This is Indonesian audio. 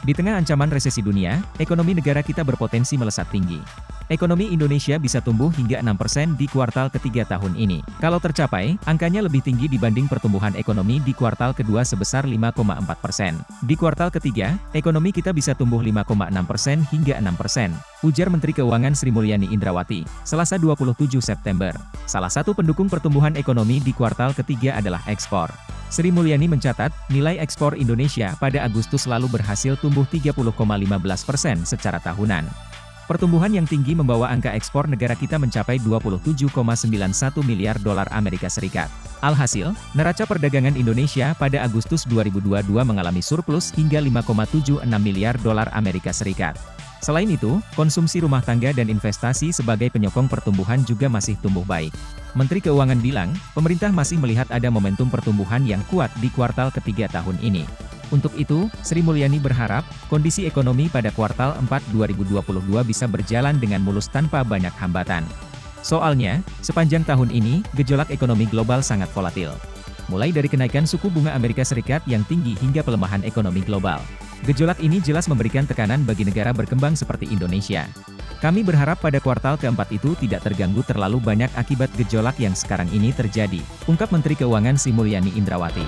Di tengah ancaman resesi dunia, ekonomi negara kita berpotensi melesat tinggi. Ekonomi Indonesia bisa tumbuh hingga 6% di kuartal ketiga tahun ini. Kalau tercapai, angkanya lebih tinggi dibanding pertumbuhan ekonomi di kuartal kedua sebesar 5,4%. Di kuartal ketiga, ekonomi kita bisa tumbuh 5,6% hingga 6%, ujar Menteri Keuangan Sri Mulyani Indrawati, Selasa 27 September. Salah satu pendukung pertumbuhan ekonomi di kuartal ketiga adalah ekspor. Sri Mulyani mencatat, nilai ekspor Indonesia pada Agustus lalu berhasil tumbuh 30,15% secara tahunan. Pertumbuhan yang tinggi membawa angka ekspor negara kita mencapai 27,91 miliar dolar Amerika Serikat. Alhasil, neraca perdagangan Indonesia pada Agustus 2022 mengalami surplus hingga 5,76 miliar dolar Amerika Serikat. Selain itu, konsumsi rumah tangga dan investasi sebagai penyokong pertumbuhan juga masih tumbuh baik. Menteri Keuangan bilang, pemerintah masih melihat ada momentum pertumbuhan yang kuat di kuartal ketiga tahun ini. Untuk itu, Sri Mulyani berharap, kondisi ekonomi pada kuartal 4 2022 bisa berjalan dengan mulus tanpa banyak hambatan. Soalnya, sepanjang tahun ini, gejolak ekonomi global sangat volatil. Mulai dari kenaikan suku bunga Amerika Serikat yang tinggi hingga pelemahan ekonomi global. Gejolak ini jelas memberikan tekanan bagi negara berkembang seperti Indonesia. Kami berharap pada kuartal keempat itu tidak terganggu terlalu banyak akibat gejolak yang sekarang ini terjadi, ungkap Menteri Keuangan Sri Mulyani Indrawati.